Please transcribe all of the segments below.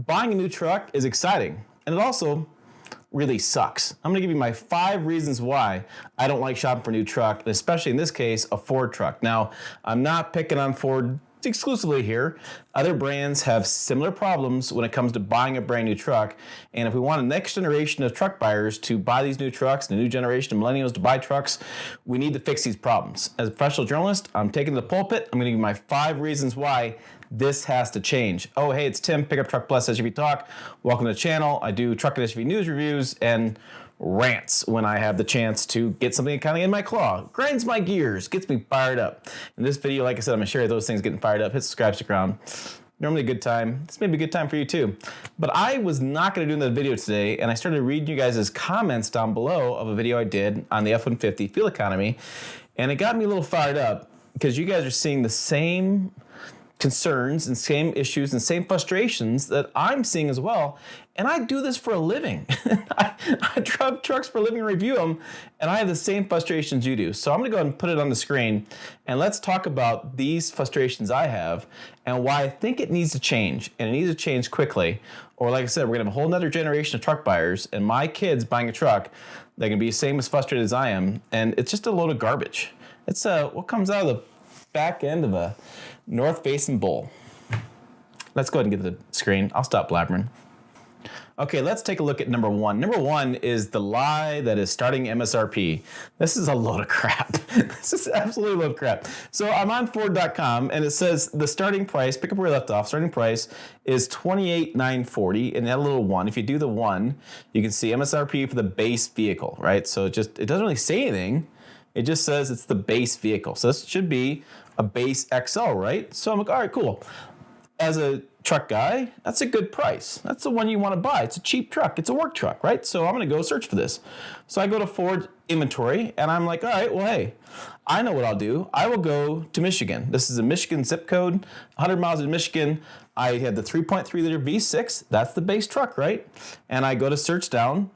Buying a new truck is exciting, and it also really sucks. I'm gonna give you my 5 reasons why I don't like shopping for a new truck, and especially in this case, a Ford truck. Now, I'm not picking on Ford exclusively here. Other brands have similar problems when it comes to buying a brand new truck, and if we want a next generation of truck buyers to buy these new trucks and a new generation of millennials to buy trucks, we need to fix these problems. As a professional journalist, I'm taking the pulpit. I'm gonna give you my 5 reasons why this has to change. Oh, hey, it's Tim, Pickup Truck Plus SUV Talk. Welcome to the channel. I do truck and SUV news reviews and rants when I have the chance to get something kind of in my claw. Grinds my gears, gets me fired up. In this video, like I said, I'm gonna share those things getting fired up. Hit subscribe, stick around. Normally a good time. This may be a good time for you too. But I was not gonna do that video today, and I started reading you guys' comments down below of a video I did on the F-150 fuel economy, and it got me a little fired up because you guys are seeing the same concerns and same issues and same frustrations that I'm seeing as well. And I do this for a living. I drive trucks for a living and review them, and I have the same frustrations you do. So I'm gonna go ahead and put it on the screen, and let's talk about these frustrations I have and why I think it needs to change, and it needs to change quickly. Or like I said, we're gonna have a whole nother generation of truck buyers, and my kids buying a truck, they're gonna be the same as frustrated as I am, and it's just a load of garbage. It's what comes out of the back end of a north-facing bull. Let's go ahead and get the screen. I'll stop blabbering. Okay, let's take a look at number 1. Number 1 is the lie that is starting MSRP. This is a load of crap. This is absolutely a load of crap. So I'm on Ford.com, and it says the starting price, pick up where you left off, starting price is $28,940, and that little 1. If you do the 1, you can see MSRP for the base vehicle, right? So it doesn't really say anything. It just says it's the base vehicle. So this should be a base XL, right? So I'm like, all right, cool. As a truck guy, that's a good price. That's the one you want to buy. It's a cheap truck. It's a work truck, right? So I'm going to go search for this. So I go to Ford inventory, and I'm like, all right, well, hey, I know what I'll do. I will go to Michigan. This is a Michigan zip code, 100 miles in Michigan. I had the 3.3 liter V6. That's the base truck, right? And I go to search down.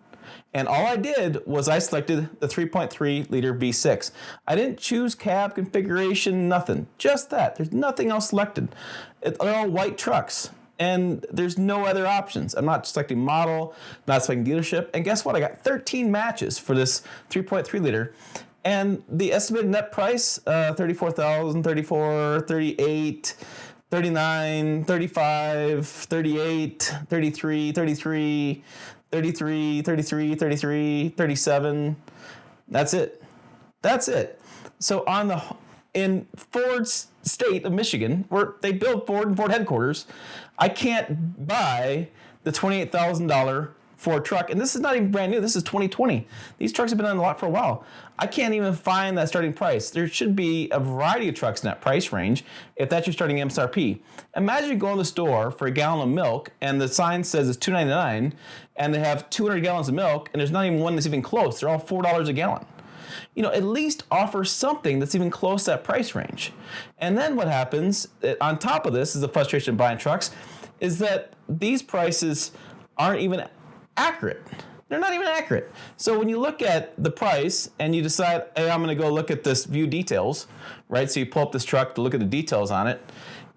And all I did was I selected the 3.3 liter V6. I didn't choose cab configuration, nothing. Just that. There's nothing else selected. They're all white trucks, and there's no other options. I'm not selecting model, not selecting dealership. And guess what? I got 13 matches for this 3.3 liter. And the estimated net price, $34,000, $34,000, $38,000, $39,000, $35,000, $38,000, $33,000, $33,000. 33, 33, 33, 37. That's it. That's it. So in Ford's state of Michigan, where they build Ford and Ford headquarters, I can't buy the $28,000 Ford truck. And this is not even brand new. This is 2020. These trucks have been on the lot for a while. I can't even find that starting price. There should be a variety of trucks in that price range if that's your starting MSRP. Imagine you go in the store for a gallon of milk and the sign says it's $2.99 and they have 200 gallons of milk and there's not even one that's even close. They're all $4 a gallon. You know, at least offer something that's even close to that price range. And then what happens, on top of this, is the frustration of buying trucks, is that these prices aren't even accurate. They're not even accurate. So when you look at the price and you decide, hey, I'm gonna go look at this view details, right? So you pull up this truck to look at the details on it.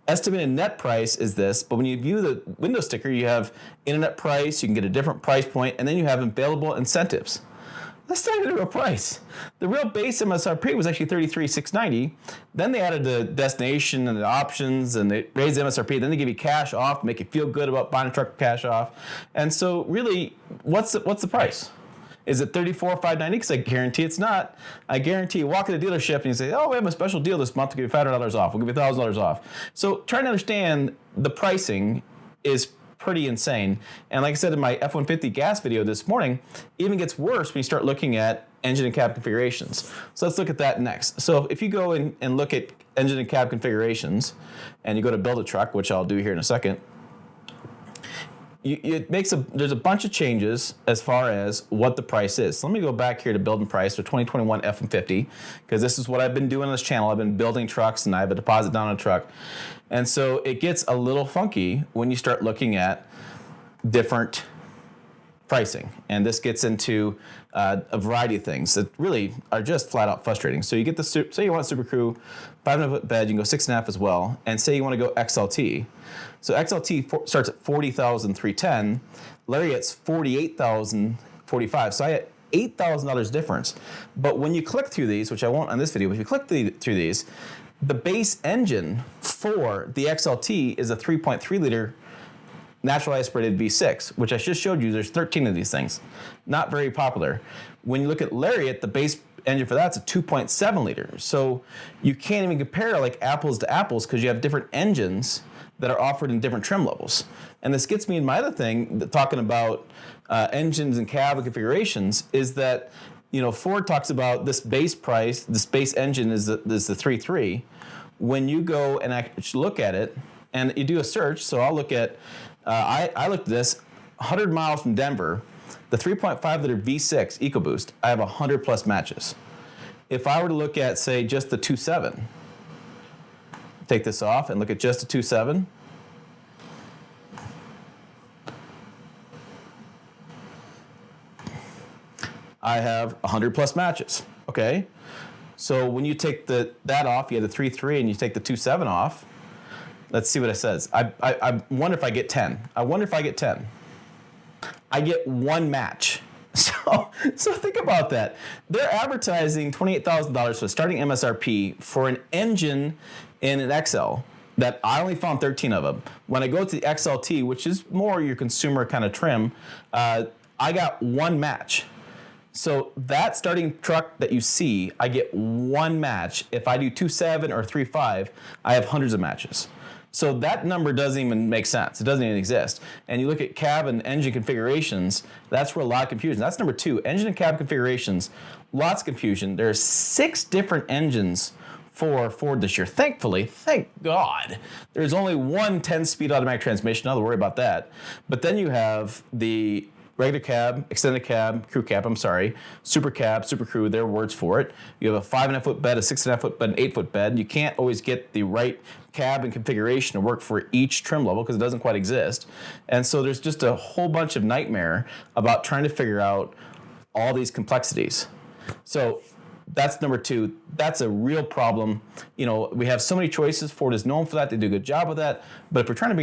Estimated net price is this, but when you view the window sticker, you have internet price, you can get a different price point, and then you have available incentives. That's not even a real price. The real base MSRP was actually $33,690. Then they added the destination and the options, and they raised the MSRP. Then they give you cash off, make you feel good about buying a truck with cash off. And so, really, what's the price? Is it $34,590? Because I guarantee it's not. I guarantee you walk in the dealership and you say, oh, we have a special deal this month to give you $500 off. We'll give you $1,000 off. So trying to understand the pricing is pretty insane. And like I said in my F-150 gas video this morning, it even gets worse when you start looking at engine and cab configurations. So let's look at that next. So if you go in and look at engine and cab configurations and you go to build a truck, which I'll do here in a second, there's a bunch of changes as far as what the price is. So let me go back here to build and price for 2021 F-150, because this is what I've been doing on this channel. I've been building trucks and I have a deposit down on a truck. And so it gets a little funky when you start looking at different pricing. And this gets into a variety of things that really are just flat out frustrating. So you get the, say you want Super Crew, 5.5-foot bed, you can go 6.5 as well. And say you want to go XLT. So XLT starts at $40,310. Lariat's $48,045. So I had $8,000 difference. But when you click through these, which I won't on this video, but if you click through these, the base engine for the XLT is a 3.3 liter naturally aspirated V6, which I just showed you. There's 13 of these things. Not very popular. When you look at Lariat, the base engine for that's a 2.7 liter. So you can't even compare like apples to apples because you have different engines that are offered in different trim levels. And this gets me in my other thing, talking about engines and cab configurations, is that Ford talks about this base price, this base engine is the 3.3. When you go and actually look at it, and you do a search, so I'll look at, I looked at this, 100 miles from Denver, the 3.5 liter V6 EcoBoost, I have 100 plus matches. If I were to look at, say, just the 2.7, take this off and look at just the 2.7, I have 100 plus matches, okay? So when you take that off, you have the 3.3 and you take the 2.7 off, let's see what it says. I wonder if I get 10. I get one match. So think about that. They're advertising $28,000 for starting MSRP for an engine in an XL that I only found 13 of them. When I go to the XLT, which is more your consumer kind of trim, I got one match. So that starting truck that you see, I get one match. If I do 2.7 or 3.5, I have hundreds of matches. So that number doesn't even make sense. It doesn't even exist. And you look at cab and engine configurations, that's where a lot of confusion. That's number 2, engine and cab configurations, lots of confusion. There's 6 different engines for Ford this year. Thankfully, thank God, there's only one 10-speed automatic transmission. Not to worry about that. But then you have the regular cab, extended cab, crew cab, super cab, super crew, there are words for it. You have a 5.5-foot bed, a 6.5-foot bed, an 8-foot bed. You can't always get the right cab and configuration to work for each trim level because it doesn't quite exist. And so there's just a whole bunch of nightmare about trying to figure out all these complexities. So that's number 2. That's a real problem. We have so many choices. Ford is known for that. They do a good job with that. But if you're trying to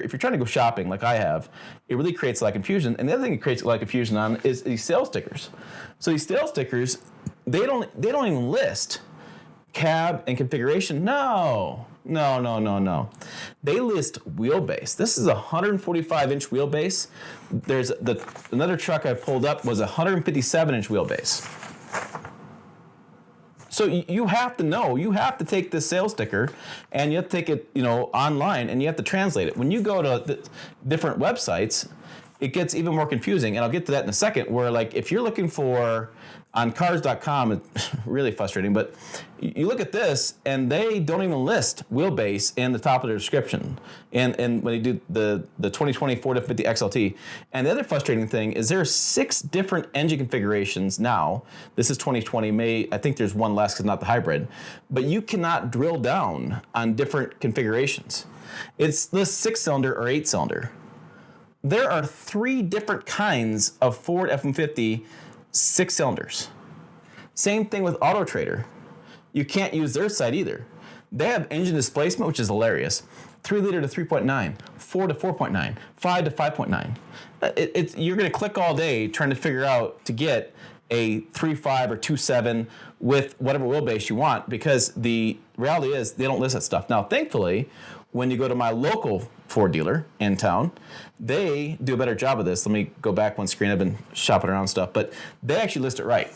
if you're trying to go shopping like I have, it really creates a lot of confusion. And the other thing it creates a lot of confusion on is these sales stickers. So these sales stickers, they don't even list cab and configuration. No. They list wheelbase. This is a 145-inch wheelbase. There's another truck I pulled up was a 157-inch wheelbase. So you have to know, you have to take this sales sticker and you have to take it, online and you have to translate it. When you go to the different websites, it gets even more confusing. And I'll get to that in a second, where like if you're looking for on cars.com, it's really frustrating, but you look at this and they don't even list wheelbase in the top of their description. And when they do the 2020 Ford F-150 XLT. And the other frustrating thing is there are 6 different engine configurations now. This is 2020, I think there's one less because not the hybrid, but you cannot drill down on different configurations. It's the 6-cylinder or 8-cylinder. There are 3 different kinds of Ford F-150 6 cylinders. Same thing with Auto Trader. You can't use their site either. They have engine displacement, which is hilarious. 3 liter to 3.9, 4 to 4.9, 5 to 5.9. You're going to click all day trying to figure out to get a 3.5 or 2.7 with whatever wheelbase you want, because the reality is they don't list that stuff. Now, thankfully, when you go to my local Ford dealer in town, they do a better job of this. Let me go back one screen. I've been shopping around stuff, but they actually list it right.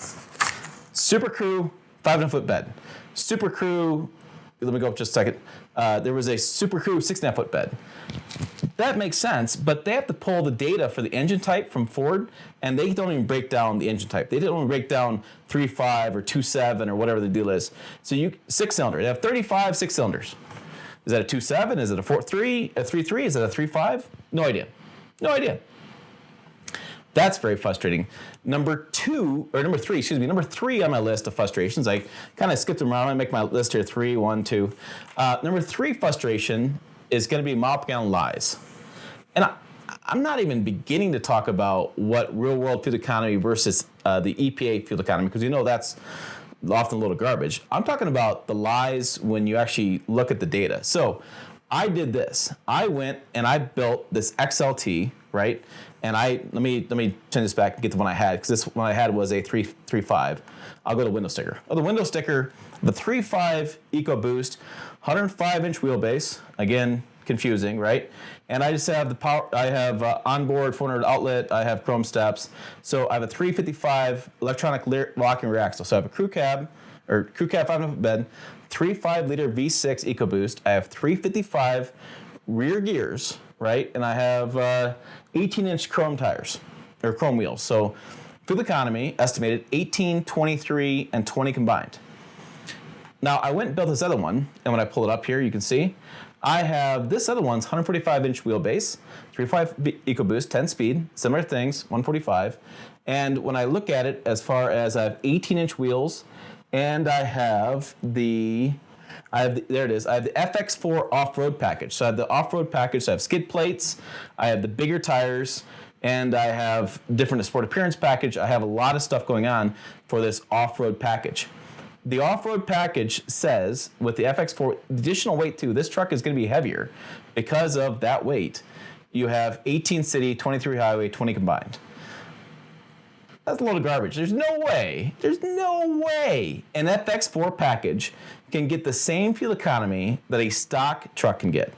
Super Crew, 5.5-foot bed. Super Crew, let me go up just a second. There was a Super Crew 6.5-foot bed. That makes sense, but they have to pull the data for the engine type from Ford, and they don't even break down the engine type. They don't even break down 3.5 or 2.7 or whatever the deal is. So 6-cylinder. They have 35 6-cylinders. Is that a 2.7? Is it a 4.3? A 3.3? Is it a 3.5? No idea. That's very frustrating. Number 3 on my list of frustrations. I kind of skipped them around. I make my list here 3, 1, 2. Number 3 frustration is going to be mile per gallon lies. And I'm not even beginning to talk about what real world fuel economy versus the EPA fuel economy, because that's often a little garbage. I'm talking about the lies when you actually look at the data. So I did this. I went and I built this XLT, right? And let me turn this back and get the one I had, because this one I had was a 3.5. I'll go to window sticker. The window sticker, the 3.5 EcoBoost, 105-inch wheelbase. Again, confusing, right? And I just have the power. I have onboard 400 outlet. I have chrome steps. So I have a 355 electronic locking rear axle. So I have a crew cab 5.5 bed, 3.5 liter V6 EcoBoost. I have 355 rear gears, right? And I have 18-inch chrome tires or chrome wheels. So fuel economy estimated 18, 23, and 20 combined. Now I went and built this other one, and when I pull it up here, you can see I have this other one's 145-inch wheelbase, 3.5 EcoBoost, 10-speed, similar things, 145. And when I look at it, as far as I have 18-inch wheels, and I have there it is. I have the FX4 off-road package. So I have the off-road package. So I have skid plates, I have the bigger tires, and I have different sport appearance package. I have a lot of stuff going on for this off-road package. The off-road package says with the FX4 additional weight too, this truck is going to be heavier because of that weight. You have 18 city, 23 highway, 20 combined. That's a load of garbage. There's no way an FX4 package can get the same fuel economy that a stock truck can get.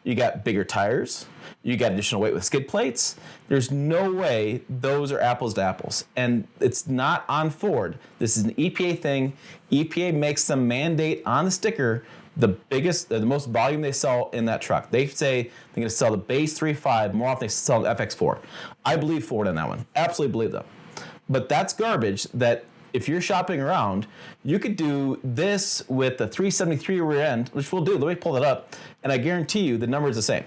You got bigger tires, you got additional weight with skid plates. There's no way those are apples to apples. And it's not on Ford. This is an EPA thing. EPA makes them mandate on the sticker the most volume they sell in that truck. They say they're going to sell the base 3.5 more often they sell the FX4. I believe Ford on that one. Absolutely believe them. But that's garbage that if you're shopping around, you could do this with the 373 rear end, which we'll do. Let me pull that up. And I guarantee you the number is the same.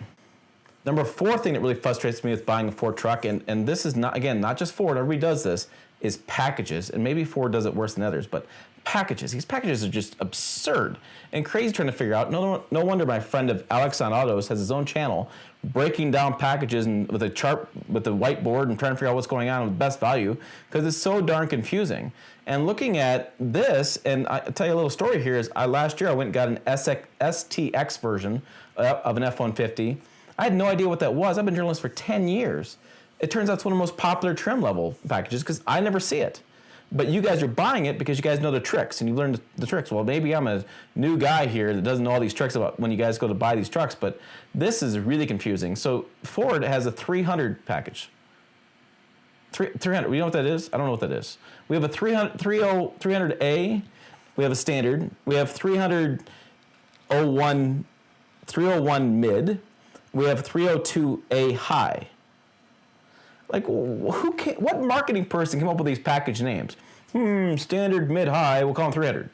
Number 4 thing that really frustrates me with buying a Ford truck, and this is not just Ford, everybody does this, is packages. And maybe Ford does it worse than others, but packages. These packages are just absurd and crazy trying to figure out. No wonder my friend of Alex on Autos has his own channel breaking down packages and with a chart, with the whiteboard, and trying to figure out what's going on with best value, because it's so darn confusing. And looking at this, and I'll tell you a little story here, is last year I went and got an STX version of an F-150. I had no idea what that was. I've been a journalist for 10 years. It turns out it's one of the most popular trim level packages because I never see it. But you guys are buying it because you guys know the tricks and you learned the tricks. Well, maybe I'm a new guy here that doesn't know all these tricks about when you guys go to buy these trucks, but this is really confusing. So Ford has a 300 package. 300, you know what that is? I don't know what that is. We have a 300A, we have a standard, we have 301 mid, we have 302A high. Like, what marketing person came up with these package names? Standard, mid, high, we'll call them 300.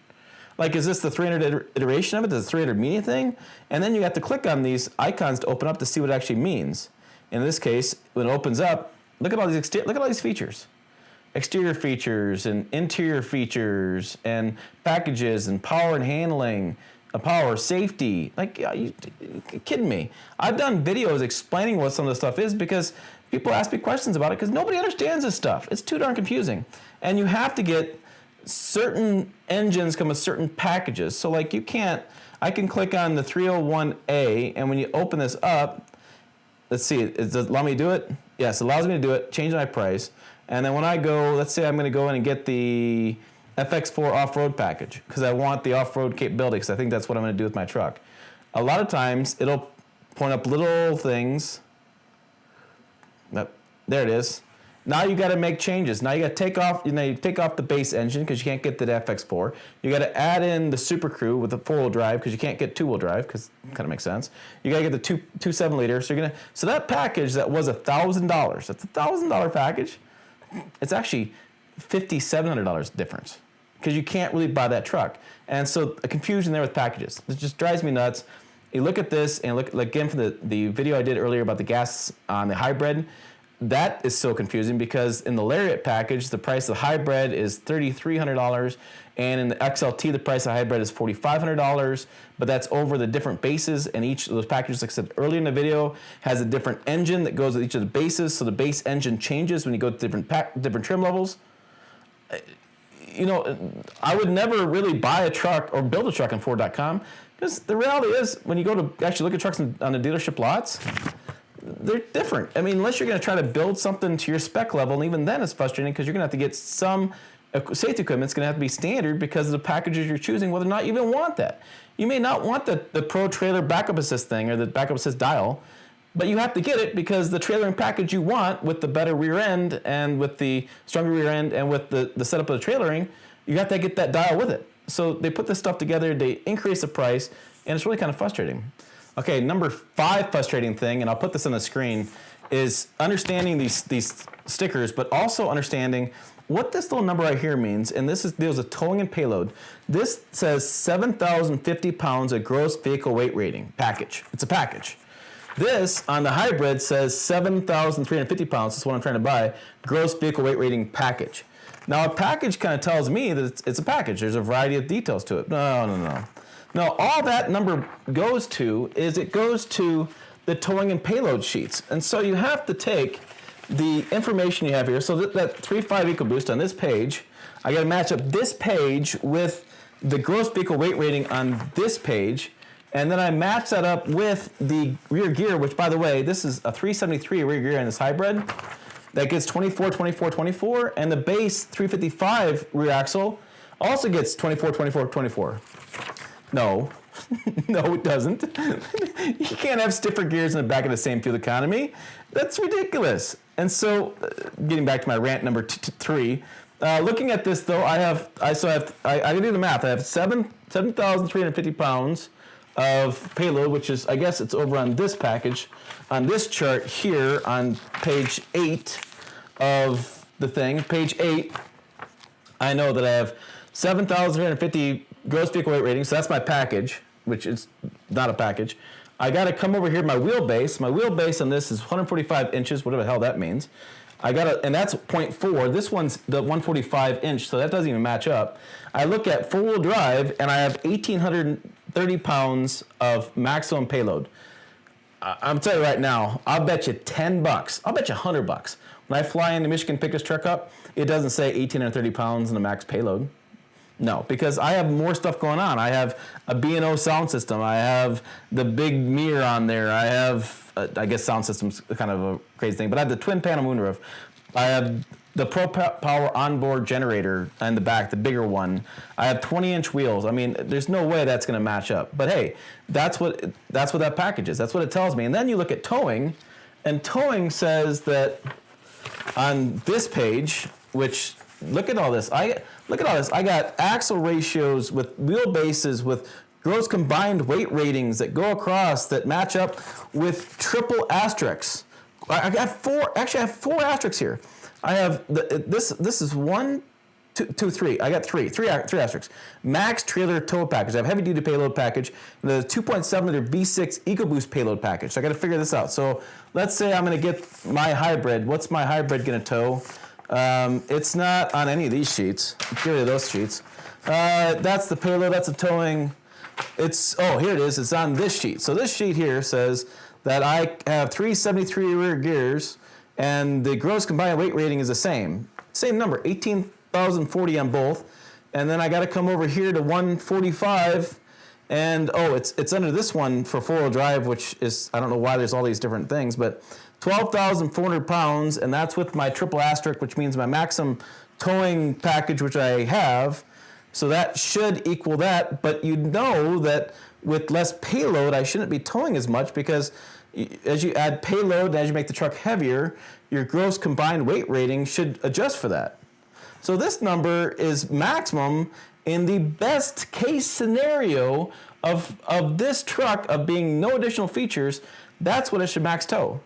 Like, is this the 300 iteration of it? Does the 300 mean anything? And then you have to click on these icons to open up to see what it actually means. In this case, when it opens up, look at all these features. Exterior features and interior features and packages and power and handling, power, safety. Like, you kidding me? I've done videos explaining what some of this stuff is because people ask me questions about it because nobody understands this stuff. It's too darn confusing. And you have to get certain engines come with certain packages. So like I can click on the 301A, and when you open this up, let's see, does it allow me to do it? Yes, it allows me to do it, change my price. And then when I go, let's say I'm going to go in and get the FX4 off-road package because I want the off-road capability because I think that's what I'm going to do with my truck. A lot of times it'll point up little things. There it is. Now you got to make changes. Now you got to take off the base engine because you can't get the FX4. You got to add in the Super Crew with the 4-wheel drive because you can't get 2-wheel drive because it kind of makes sense. You got to get the 2.7 liter. So that package that was $1,000. That's a $1,000 package. It's actually $5,700 difference because you can't really buy that truck. And so a confusion there with packages. It just drives me nuts. You look at this and look again for the video I did earlier about the gas on the hybrid. that is so confusing because in the Lariat package, the price of the hybrid is $3,300, and in the XLT, the price of the hybrid is $4,500, but that's over the different bases, and each of those packages, like I said earlier in the video, has a different engine that goes with each of the bases, so the base engine changes when you go to different trim levels. You know, I would never really buy a truck or build a truck on Ford.com because the reality is when you go to actually look at trucks on the dealership lots, they're different. I mean, unless you're going to try to build something to your spec level, and even then it's frustrating because you're going to have to get some safety equipment. It's going to have to be standard because of the packages you're choosing, whether or not you even want that. You may not want the Pro Trailer backup assist thing or the backup assist dial, but you have to get it because the trailering package you want with the better rear end and with the stronger rear end and with the setup of the trailering, you have to get that dial with it. So they put this stuff together, they increase the price, and it's really kind of frustrating. Okay, number 5 frustrating thing, and I'll put this on the screen, is understanding these stickers, but also understanding what this little number right here means, and this deals with towing and payload. This says 7,050 pounds of gross vehicle weight rating package. It's a package. This, on the hybrid, says 7,350 pounds, that's what I'm trying to buy, gross vehicle weight rating package. Now, a package kind of tells me that it's a package. There's a variety of details to it. No, all that number goes to is it goes to the towing and payload sheets. And so you have to take the information you have here. So that 3.5 EcoBoost on this page, I got to match up this page with the gross vehicle weight rating on this page. And then I match that up with the rear gear, which, by the way, this is a 373 rear gear in this hybrid. That gets 24, 24, 24. And the base 355 rear axle also gets 24, 24, 24. No, no, it doesn't. You can't have stiffer gears in the back of the same fuel economy. That's ridiculous. And so, getting back to my rant number 3, looking at this though, I can do the math. I have 7,350 pounds of payload, which is, I guess it's over on this package, on this chart here on page 8 of the thing. Page 8, I know that I have 7,350 gross vehicle weight rating, so that's my package, which is not a package. I got to come over here to my wheelbase. My wheelbase on this is 145 inches, whatever the hell that means. And that's 0.4. This one's the 145 inch, so that doesn't even match up. I look at four-wheel drive, and I have 1,830 pounds of maximum payload. I'm telling you right now, I'll bet you $10. I'll bet you $100. When I fly into Michigan to pick this truck up, it doesn't say 1,830 pounds in the max payload. No, because I have more stuff going on. I have a B&O sound system. I have the big mirror on there. I have, I guess sound system's kind of a crazy thing, but I have the twin panel moonroof. I have the Pro Power onboard generator in the back, the bigger one. I have 20-inch wheels. I mean, there's no way that's going to match up. But hey, that's what that package is. That's what it tells me. And then you look at towing, and towing says that on this page, which look at all this. Look at all this. I got axle ratios with wheelbases with gross combined weight ratings that go across that match up with triple asterisks. I have four asterisks here. I have this is 1, 2, 3. I got three asterisks. Max trailer tow package. I have heavy duty payload package. And the 2.7 liter V6 EcoBoost payload package. So I got to figure this out. So let's say I'm going to get my hybrid. What's my hybrid going to tow? It's not on any of these sheets. Get rid of those sheets. That's the payload. That's the towing. Here it is. It's on this sheet. So this sheet here says that I have 373 rear gears, and the gross combined weight rating is the same number, 18,040 on both. And then I got to come over here to 145, and it's under this one for four-wheel drive, which is, I don't know why there's all these different things, but 12,400 pounds, and that's with my triple asterisk, which means my maximum towing package, which I have. So that should equal that, but you know that with less payload, I shouldn't be towing as much because as you add payload and as you make the truck heavier, your gross combined weight rating should adjust for that. So this number is maximum in the best case scenario of this truck of being no additional features. That's what it should max tow.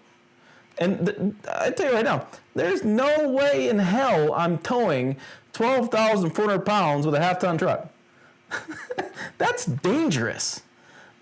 And I tell you right now, there's no way in hell I'm towing 12,400 pounds with a half-ton truck. That's dangerous.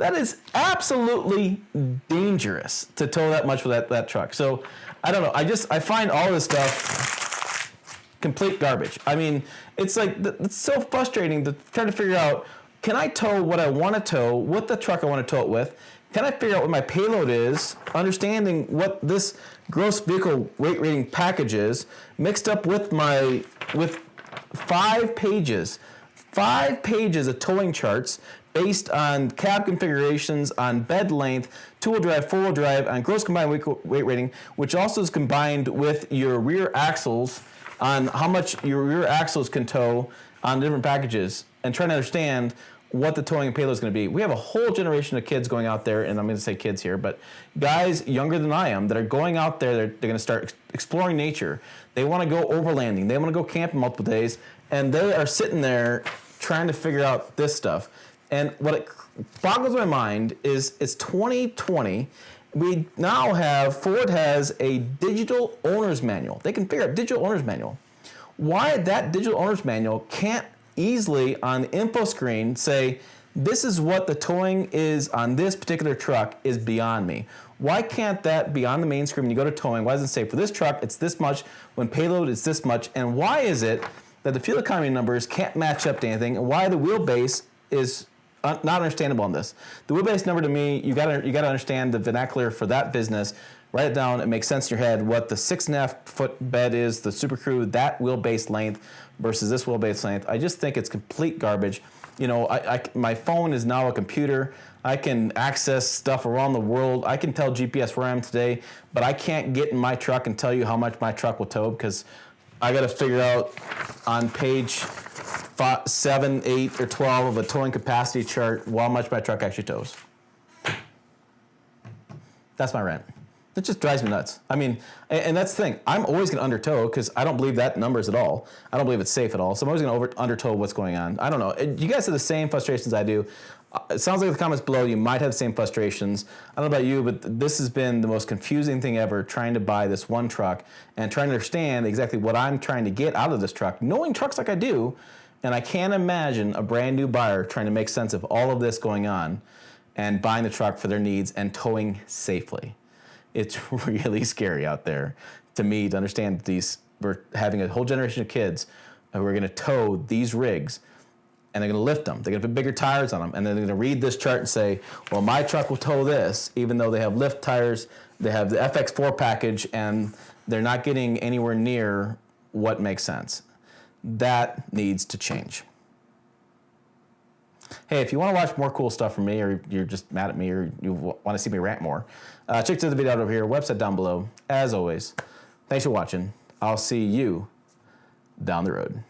That is absolutely dangerous to tow that much with that truck. So I don't know. I find all this stuff complete garbage. I mean, it's like, it's so frustrating to try to figure out, can I tow what I want to tow with the truck I want to tow it with? Can I figure out what my payload is, understanding what this gross vehicle weight rating package is, mixed up with 5 pages of towing charts based on cab configurations, on bed length, two-wheel drive, four-wheel drive, on gross combined weight rating, which also is combined with your rear axles, on how much your rear axles can tow on different packages, and trying to understand what the towing and payload is going to be. We have a whole generation of kids going out there, and I'm going to say kids here, but guys younger than I am that are going out there, they're going to start exploring nature. They want to go overlanding. They want to go camping multiple days, and they are sitting there trying to figure out this stuff. And what it boggles my mind is it's 2020. We now have, Ford has a digital owner's manual. They can figure out digital owner's manual. Why that digital owner's manual can't easily on the info screen say, this is what the towing is on this particular truck is beyond me. Why can't that be on the main screen when you go to towing? Why doesn't it say for this truck it's this much, when payload it's this much? And why is it that the fuel economy numbers can't match up to anything, and why the wheelbase is not understandable on this? The wheelbase number to me, you gotta understand the vernacular for that business. Write it down. It makes sense in your head what the 6.5 foot bed is, the Super Crew, that wheelbase length versus this wheelbase length. I just think it's complete garbage. You know, my phone is now a computer. I can access stuff around the world. I can tell GPS where I am today, but I can't get in my truck and tell you how much my truck will tow because I got to figure out on page 7, 8, or 12 of a towing capacity chart how much my truck actually tows. That's my rant. It just drives me nuts. I mean, and that's the thing. I'm always going to under-tow because I don't believe that numbers at all. I don't believe it's safe at all. So I'm always going to under-tow what's going on. I don't know. You guys have the same frustrations I do. It sounds like in the comments below you might have the same frustrations. I don't know about you, but this has been the most confusing thing ever, trying to buy this one truck and trying to understand exactly what I'm trying to get out of this truck, knowing trucks like I do. And I can't imagine a brand new buyer trying to make sense of all of this going on and buying the truck for their needs and towing safely. It's really scary out there to me to understand we're having a whole generation of kids who are going to tow these rigs, and they're going to lift them. They're going to put bigger tires on them, and then they're going to read this chart and say, well, my truck will tow this, even though they have lift tires, they have the FX4 package, and they're not getting anywhere near what makes sense. That needs to change. Hey, if you want to watch more cool stuff from me, or you're just mad at me, or you want to see me rant more, check the video out over here, website down below. As always, thanks for watching. I'll see you down the road.